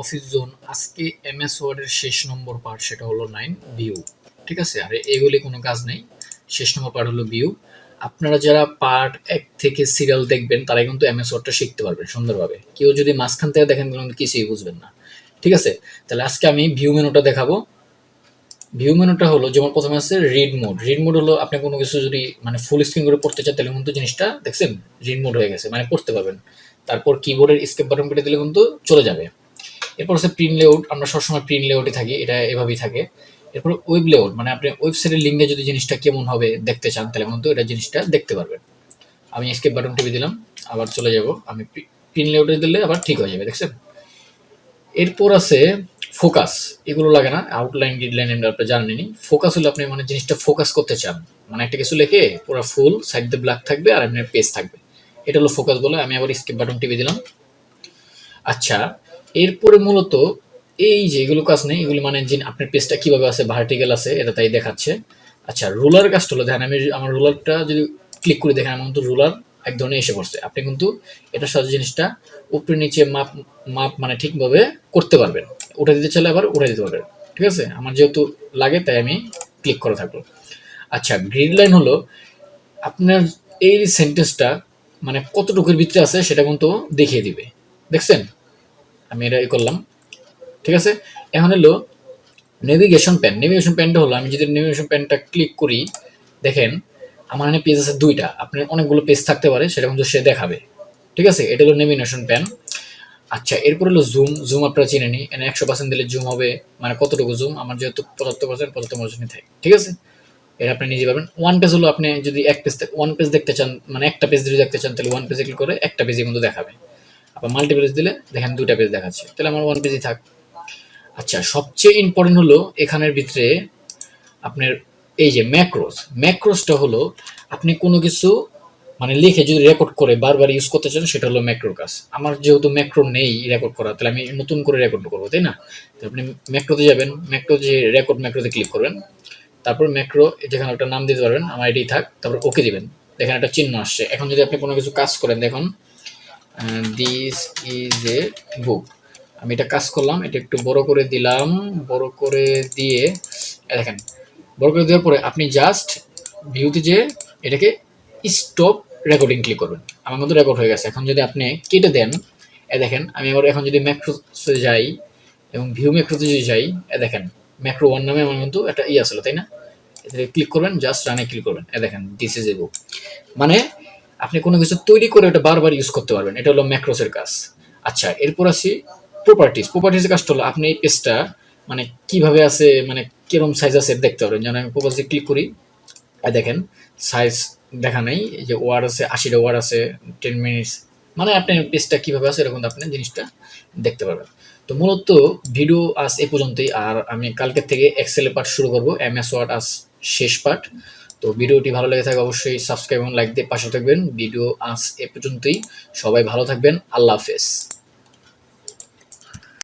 Office zone. আজকে MS ওয়ার্ডের শেষ নম্বর পার্ট, সেটা হলো 9 ভিউ। ঠিক আছে, আর এগুলি কোনো কাজ নেই। শেষ নম্বর পার্ট হলো ভিউ। আপনারা যারা পার্ট 1 থেকে সিরিয়াল দেখবেন তারা কিন্তু এমএস ওয়ার্ডটা শিখতে পারবেন সুন্দরভাবে। কেউ যদি মাঝখান থেকে দেখেন তাহলে কিন্তু কিছুই বুঝবেন না। ঠিক আছে, তাহলে আজকে আমি ভিউ মেনুটা দেখাবো। ভিউ মেনুটা হলো যেমন প্রথমে আছে রিড মোড। রিড মোড হলো আপনি কোনো কিছু যদি মানে ফুল স্ক্রিন করে পড়তে চান তাহলে কিন্তু জিনিসটা দেখছেন রিড মোড হয়ে গেছে, মানে পড়তে পারবেন। তারপর কিবোর্ডের স্কেপ বাটন কেটে দিলে কিন্তু চলে যাবে। এরপর হচ্ছে প্রিন্ট লেআউট। আমরা সবসময় প্রিন্ট লেআউটে থাকি, এটা এভাবেই থাকে। এরপর ওয়েব লেআউট, মানে আপনি ওয়েবসাইটের লিঙ্কে যদি জিনিসটা কেমন হবে দেখতে চান তাহলে কিন্তু এটা জিনিসটা দেখতে পারবেন। আমি স্কেপ বাটন টিপে দিলাম, আবার চলে যাব। আমি প্রিন্ট লেআউটে দিলে আবার ঠিক হয়ে যাবে, দেখছেন। এরপর আছে ফোকাস। এগুলো লাগে না, আউটলাইন ডিডলাইন আপনি জানেনই। ফোকাস হলো আপনি মানে জিনিসটা ফোকাস করতে চান, মানে একটা কিছু লিখে পুরো ফুল সাইড দিয়ে ব্ল্যাক থাকবে আর আপনার পেজ থাকবে, এটা হলো ফোকাস বলে। আমি আবার স্কিপ বাটন টিপে দিলাম। আচ্ছা, এরপরে মূলত এই যে এগুলো কাজ নেই, এগুলো মানে যে আপনার পেজটা কিভাবে আছে, ভার্টিক্যাল আছে এটা তাই দেখাচ্ছে। আচ্ছা, রুলার কাজটা হলো দেখেন, আমি আমার রুলারটা যদি ক্লিক করে দেখেন আমার কিন্তু রুলার এক ধরনের এসে পড়ছে। আপনি কিন্তু এটার সাথে জিনিসটা উপরে নিচে মাপ মাপ মানে ঠিকভাবে করতে পারবেন। উঠে দিতে চাইলে আবার উঠে দিতে পারবেন। ঠিক আছে, আমার যেহেতু লাগে তাই আমি ক্লিক করা থাকলো। আচ্ছা, গ্রিড লাইন হলো আপনার এই সেন্টেন্সটা মানে কতটুকুর ভিতরে আছে সেটা কিন্তু দেখিয়ে দিবে, দেখছেন। আমি এটা করলাম। ঠিক আছে, এখন হলো নেভিগেশন প্যান। নেভিগেশন প্যানটা হলো আমি যদি নেভিগেশন প্যানটা ক্লিক করি, দেখেন আমার এখানে পেজ আছে 2টা। আপনার অনেকগুলো পেজ থাকতে পারে, সেটা কিন্তু সে দেখাবে। ঠিক আছে, এটা হলো নেভিগেশন প্যান। আচ্ছা, এরপর হলো জুম। জুম আপনারা চিনে নি, এখানে 100% দিলে জুম হবে, মানে কতটুকু জুম। আমার যেহেতু 75% থাকে। ঠিক আছে, এটা আপনি নিজে পারবেন। ওয়ান পেজ হলো আপনি যদি ওয়ান পেজ দেখতে চান, মানে একটা পেজ যদি দেখতে চান তাহলে ওয়ান পেজে ক্লিক করে একটা পেজে কিন্তু দেখাবে। আবার মাল্টি পেজ দিলে দেখেন 2টা পেজ দেখাচ্ছে, তাহলে আমার ওয়ান পেজই থাক। আচ্ছা, সবচেয়ে ইম্পর্টেন্ট হলো এখানের ভিতরে আপনার এই যে ম্যাক্রোস। ম্যাক্রোসটা হলো আপনি কোনো কিছু মানে লিখে যদি রেকর্ড করে বারবার ইউজ করতে চান সেটা হলো ম্যাক্রোর কাজ। আমার যেহেতু ম্যাক্রো নেই রেকর্ড করা, তাহলে আমি নতুন করে রেকর্ড করবো, তাই না। তো আপনি ম্যাক্রোতে যাবেন, ম্যাক্রো যে রেকর্ড ম্যাক্রোতে ক্লিক করবেন। তারপর ম্যাক্রো যেখানে একটা নাম দিতে পারবেন, আমার এটাই থাক। তারপর ওকে দিবেন, দেখেন একটা চিহ্ন আসছে। এখন যদি আপনি কোনো কিছু কাজ করেন, দেখুন দিস ইজ এ বুক। আমি এটা কাজ করলাম, এটা একটু বড় করে দিলাম। বড় করে দিয়ে দেখেন, বড় করে দেওয়ার পরে আপনি জাস্ট ভিউতে যে এটাকে স্টপ রেকর্ডিং ক্লিক করবেন। আমার মতো রেকর্ড হয়ে গেছে। এখন যদি আপনি কেটে দেন, দেখেন আমি আবার এখন যদি ম্যাক্রোতে যাই এবং ভিউ ম্যাক্রোতে যদি যাই, দেখেন ম্যাক্রো 1 নামে আমার কিন্তু একটা আসলো, তাই না। এটাকে ক্লিক করবেন, জাস্ট রানে ক্লিক করবেন, দেখেন দিস ইজ এ বুক। মানে আপনি কোনো কিছু তৈরি করে ওটা বারবার ইউজ করতে পারবেন, এটা হলো ম্যাক্রোসের কাজ। আচ্ছা, এরপর আসি প্রপার্টিজ। প্রপার্টিজের কাজটা হলো আপনি এই পেজটা মানে কিভাবে আছে, মানে কিরকম সাইজ আছে দেখতে পারবেন। যেমন আমি প্রপার্টিজে ক্লিক করি, দেখেন সাইজ দেখা নাই, এই যে ওয়ার্ড আছে 80টা ওয়ার্ড আছে, 10 মিনিটস, মানে আপনি পেজটা কিভাবে আছে এরকম আপনি জিনিসটা দেখতে পারবেন। তো মূলত ভিডিও আজ এই পর্যন্তই, আর আমি কালকের থেকে এক্সেল পার্ট শুরু করব, এমএস ওয়ার্ড আজ শেষ পার্ট। তো ভিডিওটি ভালো লেগে থাকে অবশ্যই সাবস্ক্রাইব এবং লাইক দিয়ে পাশে থাকবেন। ভিডিও আজ এ পর্যন্তই, সবাই ভালো থাকবেন, আল্লাহ হাফেজ।